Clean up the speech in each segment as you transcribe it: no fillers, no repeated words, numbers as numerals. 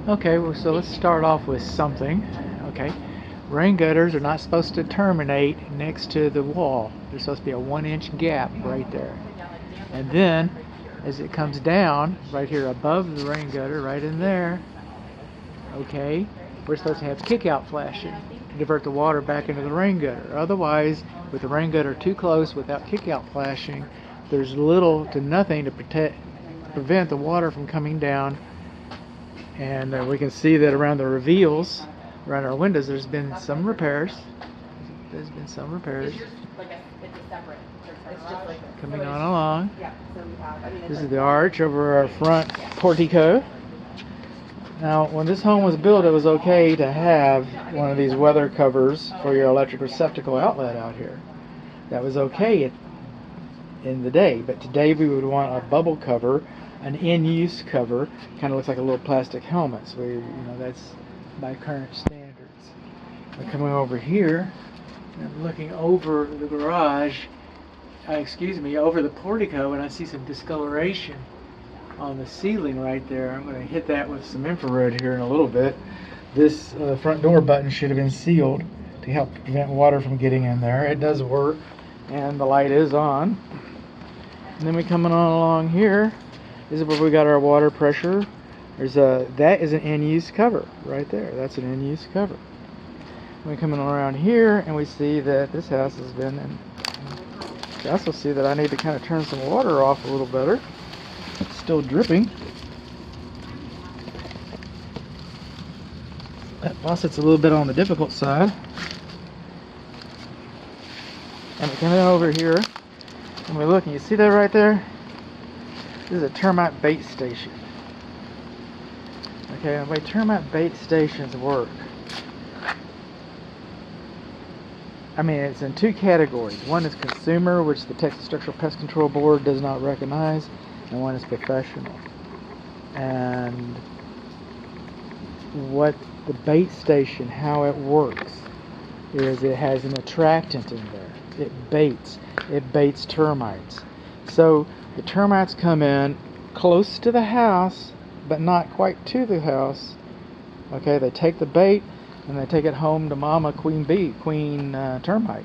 Okay, well, so let's start off with something. Okay, rain gutters are not supposed to terminate next to the wall. There's supposed to be a 1 inch gap right there. And then, as it comes down, right here above the rain gutter, right in there, okay, we're supposed to have kick-out flashing to divert the water back into the rain gutter. Otherwise, with the rain gutter too close without kick-out flashing, there's little to nothing to prevent the water from coming down. And we can see that around the reveals, around our windows, there's been some repairs. Coming on along. This is the arch over our front portico. Now, when this home was built, it was okay to have one of these weather covers for your electric receptacle outlet out here. That was okay in the day, but today we would want a bubble cover, an in-use cover. Kind of looks like a little plastic helmet. So that's by current standards. I'm coming over here and I'm looking over the garage, over the portico, and I see some discoloration on the ceiling right there. I'm going to hit that with some infrared here in a little bit. This front door button should have been sealed to help prevent water from getting in there. It does work, and the light is on. And then we coming on along here. This is where we got our water pressure. That is an in-use cover right there. That's an in-use cover. We're coming around here, and we see that this house has been. And I also see that I need to kind of turn some water off a little better. It's still dripping. That faucet's a little bit on the difficult side. And we're coming over here, and we're looking. You see that right there? This is a termite bait station. Okay, the way termite bait stations work, I mean, it's in two categories. One is consumer, which the Texas Structural Pest Control Board does not recognize, and one is professional. And what the bait station, how it works, is it has an attractant in there. It baits termites. So the termites come in close to the house, but not quite to the house. Okay, they take the bait and they take it home to Mama Queen termite.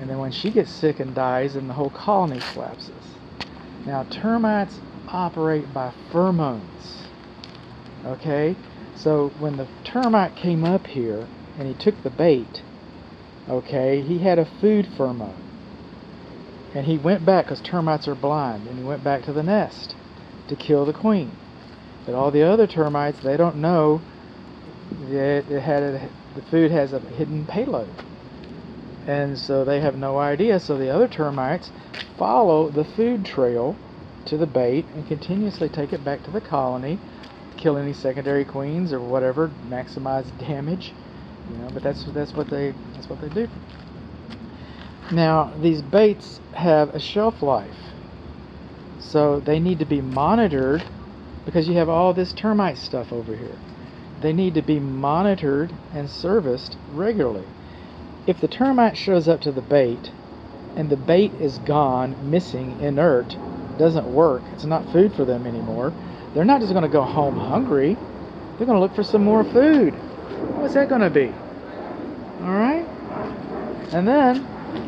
And then when she gets sick and dies, then the whole colony collapses. Now, termites operate by pheromones. Okay, so when the termite came up here and he took the bait, okay, he had a food pheromone. And he went back, because termites are blind, and he went back to the nest to kill the queen. But all the other termites, they don't know that the food has a hidden payload. And so they have no idea. So the other termites follow the food trail to the bait and continuously take it back to the colony, kill any secondary queens or whatever, maximize damage. But that's what they do. Now, these baits have a shelf life, so they need to be monitored, because you have all this termite stuff over here. They need to be monitored and serviced regularly. If the termite shows up to the bait and the bait is gone, missing, inert, doesn't work, it's not food for them anymore, they're not just going to go home hungry. They're going to look for some more food. What's that going to be? All right? And then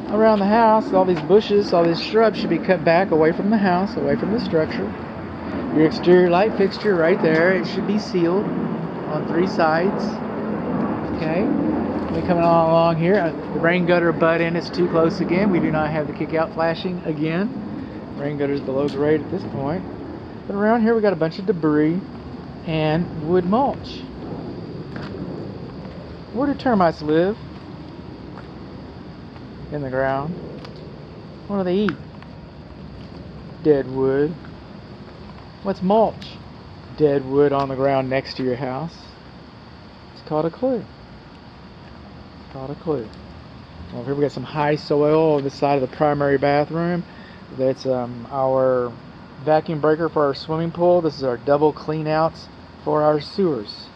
around the house, all these bushes, all these shrubs should be cut back away from the house, away from the structure. Your exterior light fixture right there, it should be sealed on 3 sides. Okay, we're coming on along here. The rain gutter butt in is too close again. We do not have the kick out flashing again. Rain gutter is below grade at this point. But around here we got a bunch of debris and wood mulch. Where do termites live? In the ground. What do they eat? Dead wood. What's mulch? Dead wood on the ground next to your house. It's called a clue. Well, here we got some high soil on the side of the primary bathroom. That's our vacuum breaker for our swimming pool. This is our double clean outs for our sewers.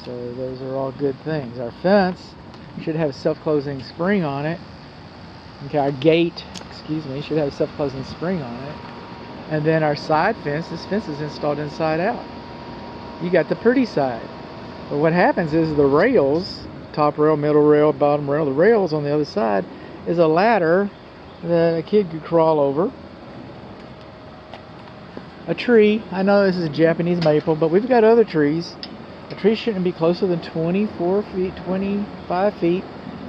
So those are all good things. Our fence should have a self-closing spring on it. Okay, our gate, should have a self-closing spring on it. And then our side fence, this fence is installed inside out. you got the pretty side. But what happens is the rails, top rail, middle rail, bottom rail, the rails on the other side is a ladder that a kid could crawl over. A tree, I know this is a Japanese maple, but we've got other trees. A tree shouldn't be closer than 24 feet, 25 feet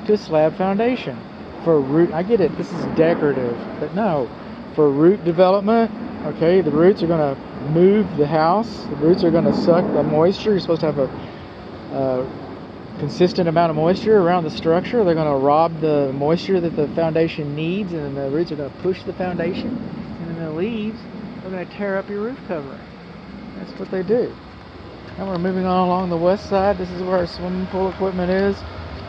to a slab foundation. For root, I get it, this is decorative, but no. For root development, okay, the roots are going to move the house. The roots are going to suck the moisture. You're supposed to have a consistent amount of moisture around the structure. They're going to rob the moisture that the foundation needs, and then the roots are going to push the foundation, and then the leaves are going to tear up your roof covering. That's what they do. Now we're moving on along the west side. This is where our swimming pool equipment is.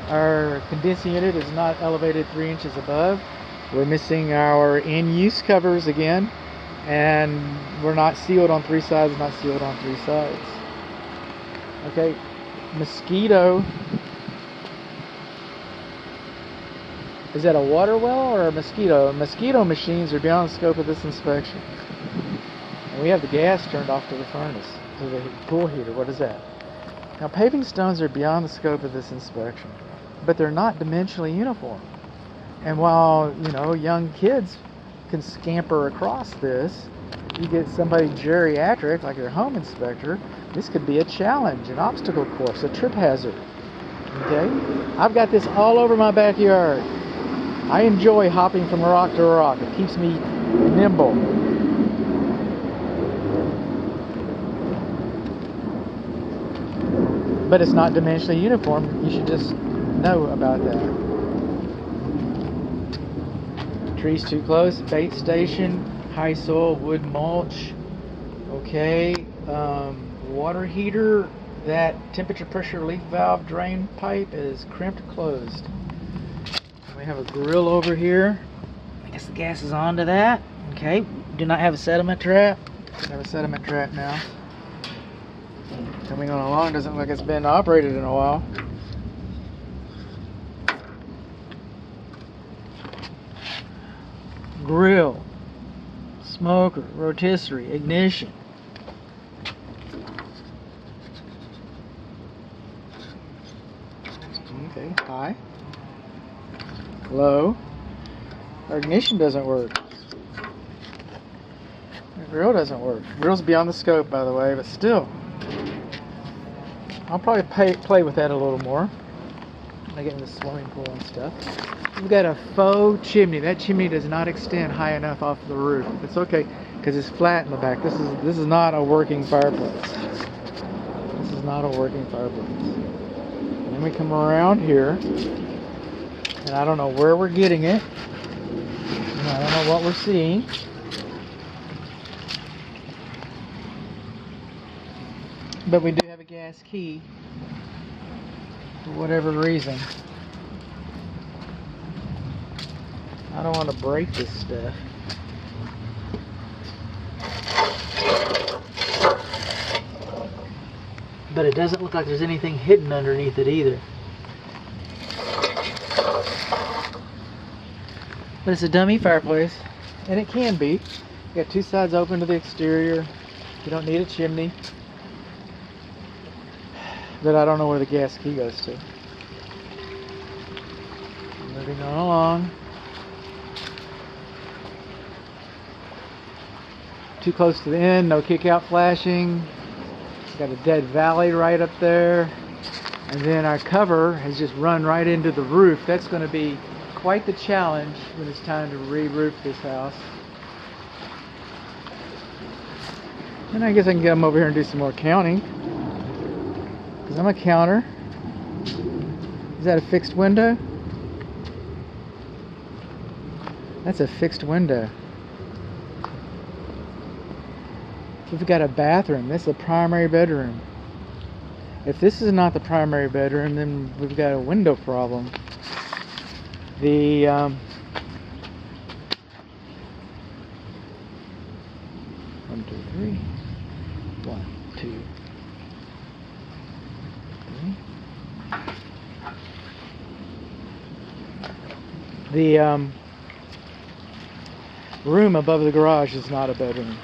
Our condensing unit is not elevated 3 inches above. We're missing our in-use covers again, and we're not sealed on 3 sides, not sealed on 3 sides. Okay, mosquito. Is that a water well or a mosquito? Mosquito machines are beyond the scope of this inspection. And we have the gas turned off to the furnace, to the pool heater. What is that? Now, paving stones are beyond the scope of this inspection, but they're not dimensionally uniform. And while, you know, young kids can scamper across this, you get somebody geriatric, like your home inspector, this could be a challenge, an obstacle course, a trip hazard. Okay? I've got this all over my backyard. I enjoy hopping from rock to rock. It keeps me nimble. But it's not dimensionally uniform. You should just know about that. Trees too close, bait station, high soil, wood mulch. Okay, water heater, that temperature pressure leak valve drain pipe is crimped closed. We have a grill over here. I guess the gas is on to that. Okay, do not have a sediment trap. We have a sediment trap now. Coming on along, doesn't look like it's been operated in a while. Grill, smoker, rotisserie, ignition. Okay, high, low. Our ignition doesn't work. The grill doesn't work. The grill's beyond the scope, by the way, but still. I'll probably play with that a little more. I get in the swimming pool and stuff. We've got a faux chimney. That chimney does not extend high enough off the roof. It's okay because it's flat in the back. This is not a working fireplace. This is not a working fireplace. And then we come around here, and I don't know where we're getting it. And I don't know what we're seeing. But we do have a gas key for whatever reason. I don't want to break this stuff. But it doesn't look like there's anything hidden underneath it either. But it's a dummy fireplace, and it can be. You got 2 sides open to the exterior. You don't need a chimney. But I don't know where the gas key goes to. Moving on along. Too close to the end, no kick out flashing. Got a dead valley right up there. And then our cover has just run right into the roof. That's going to be quite the challenge when it's time to re-roof this house. And I guess I can get them over here and do some more counting. Because I'm a counter. Is that a fixed window? That's a fixed window. We've got a bathroom. This is a primary bedroom. If this is not the primary bedroom, then we've got a window problem. The 1, 2, 3. 1, 2, 3. The room above the garage is not a bedroom.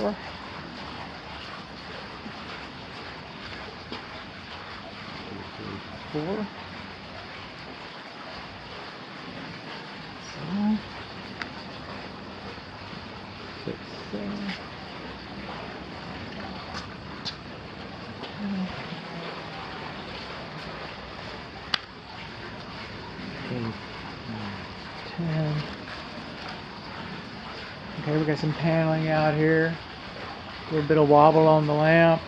4. 4. So, 6, 7, 8, 9, 10. Okay, we got some paneling out here. A little bit of wobble on the lamp.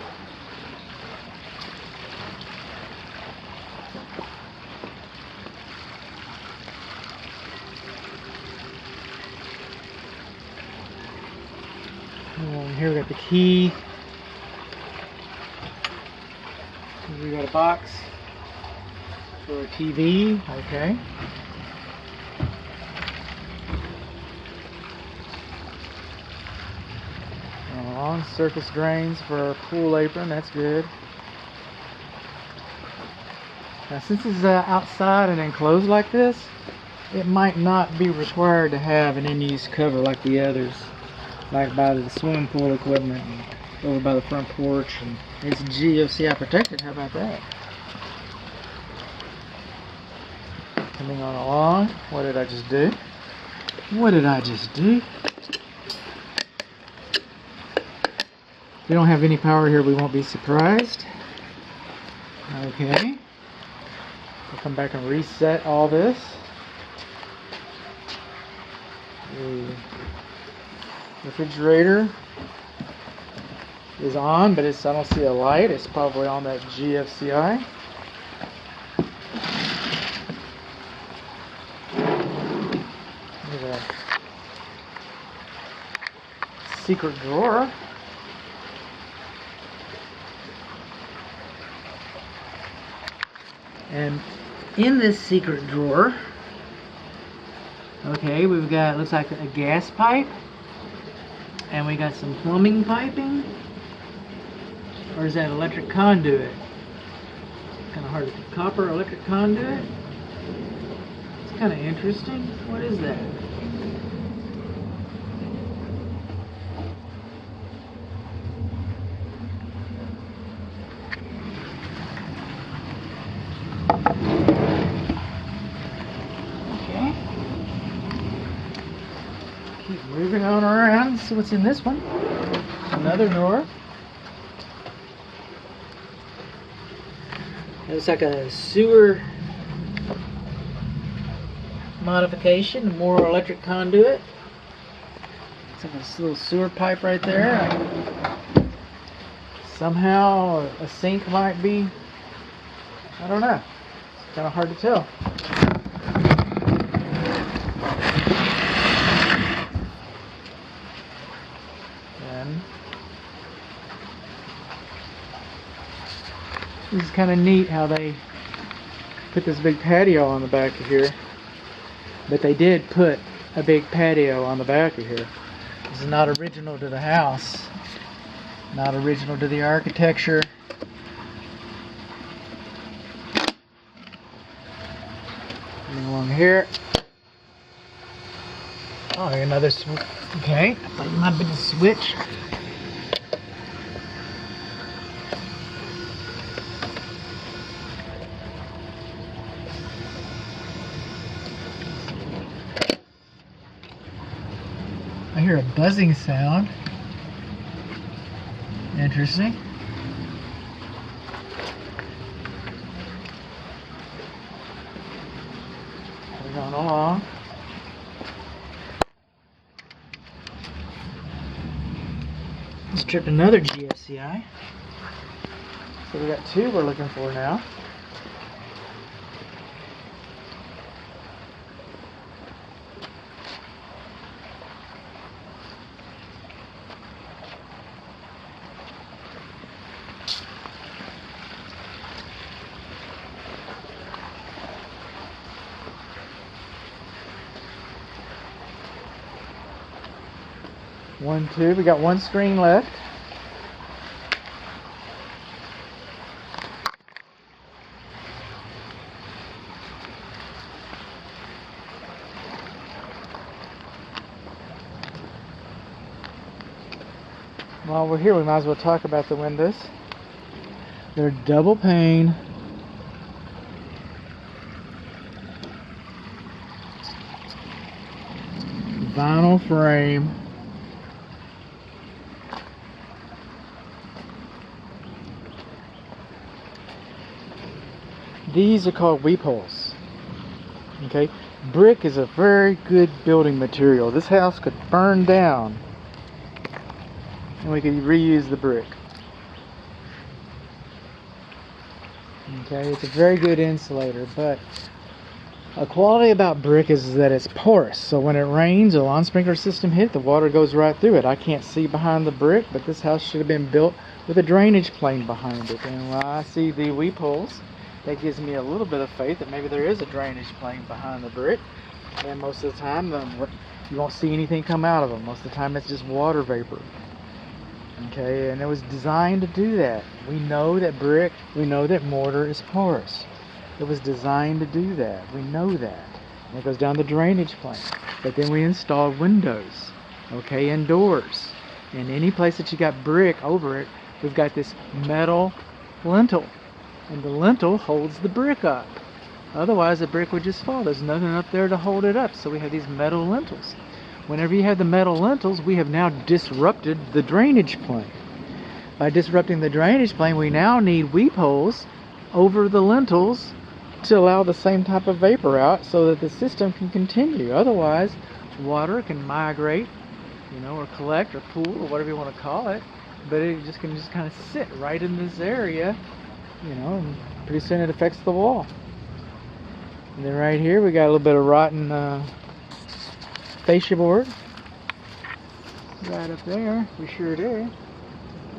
And here we got the key. We got a box for a TV. Okay. Long surface drains for our pool apron. That's good. Now, since it's outside and enclosed like this, it might not be required to have an in-use cover like the others, like by the swimming pool equipment and over by the front porch, and it's GFCI protected. How about that? Coming on along. What did I just do? What did I just do? If we don't have any power here, we won't be surprised. Okay. We'll come back and reset all this. The refrigerator is on, but I don't see a light. It's probably on that GFCI. There's a secret drawer. And in this secret drawer, okay, we've got, looks like a gas pipe, and we got some plumbing piping, or is that electric conduit? Kind of hard to think. Copper electric conduit. It's kind of interesting. What is that? Keep moving on around, see what's in this one. Another drawer. It looks like a sewer modification, more electric conduit. It's like a little sewer pipe right there. Somehow a sink might be, I don't know. It's kind of hard to tell. This is kind of neat how they put this big patio on the back of here. But they did put a big patio on the back of here. This is not original to the house. Not original to the architecture. Coming along here. Oh, another switch. Okay, I thought it might have been a switch. I hear a buzzing sound. Interesting. We're going along. Let's trip another GFCI. So we got two we're looking for now. One, two. We got one screen left. While we're here, we might as well talk about the windows. They're double pane vinyl frame. These are called weep holes. Okay, brick is a very good building material. This house could burn down and we could reuse the brick. Okay, it's a very good insulator, but a quality about brick is that it's porous. So when it rains, a lawn sprinkler system hit, the water goes right through it. I can't see behind the brick, but this house should have been built with a drainage plane behind it. And when I see the weep holes, that gives me a little bit of faith that maybe there is a drainage plane behind the brick. And most of the time, you won't see anything come out of them. Most of the time, it's just water vapor. Okay, and it was designed to do that. We know that brick, we know that mortar is porous. It was designed to do that. We know that. And it goes down the drainage plane. But then we installed windows, okay, and doors. And any place that you got brick over it, we've got this metal lintel. And the lintel holds the brick up. Otherwise, the brick would just fall. There's nothing up there to hold it up. So we have these metal lintels. Whenever you have the metal lintels, we have now disrupted the drainage plane. By disrupting the drainage plane, we now need weep holes over the lintels to allow the same type of vapor out so that the system can continue. Otherwise, water can migrate, or collect or pool or whatever you want to call it, but it can just kind of sit right in this area, and pretty soon it affects the wall. And then right here we got a little bit of rotten fascia board. Right up there, we sure do.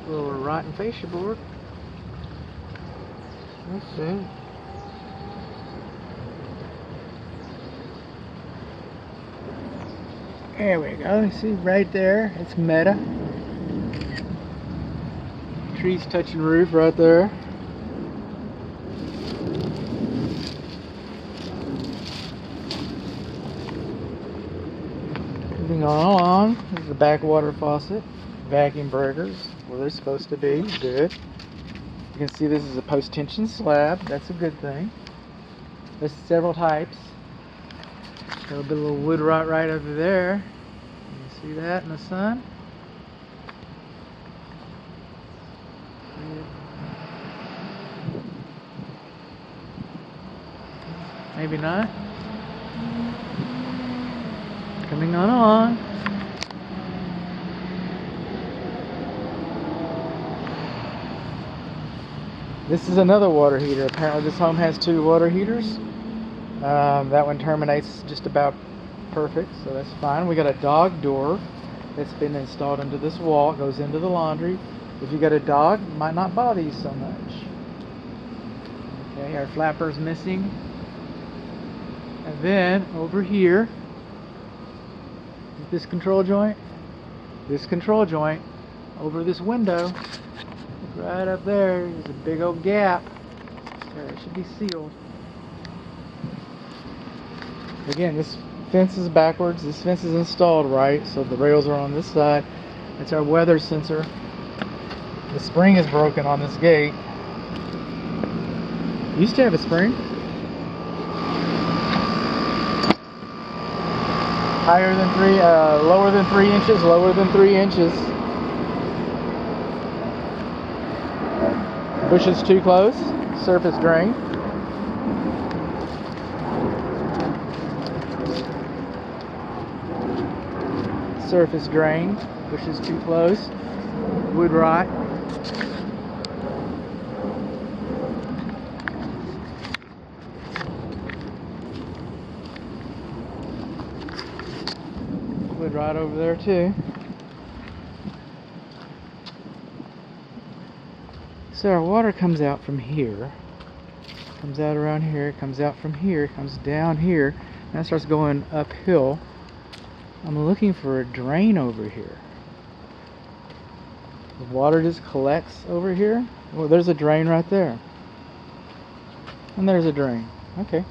A little rotten fascia board. Let's see. There we go. You see right there, it's meta. Trees touching the roof right there. Moving on along, this is the backwater faucet. Vacuum breakers where they're supposed to be. Good. You can see this is a post-tension slab. That's a good thing. There's several types. Got a bit of little wood rot right over there. You see that in the sun? Maybe not. Coming on along. This is another water heater. Apparently this home has 2 water heaters. That one terminates just about perfect, so that's fine. We got a dog door that's been installed into this wall. It goes into the laundry. If you got a dog, it might not bother you so much. Okay, our flapper's missing. And then over here, this control joint over this window, right up there, there's a big old gap. There, it should be sealed. Again, this fence is backwards. This fence is installed right, so the rails are on this side. It's our weather sensor. The spring is broken on this gate. Used to have a spring. Higher than 3, lower than 3 inches, lower than 3 inches. Bushes too close, surface drain. Surface drain, bushes too close, wood rot. Wood rot over there too. So our water comes out from here, comes out around here, it comes out from here, it comes down here, and it starts going uphill. I'm looking for a drain over here. The water just collects over here. Well, there's a drain right there. And there's a drain. Okay.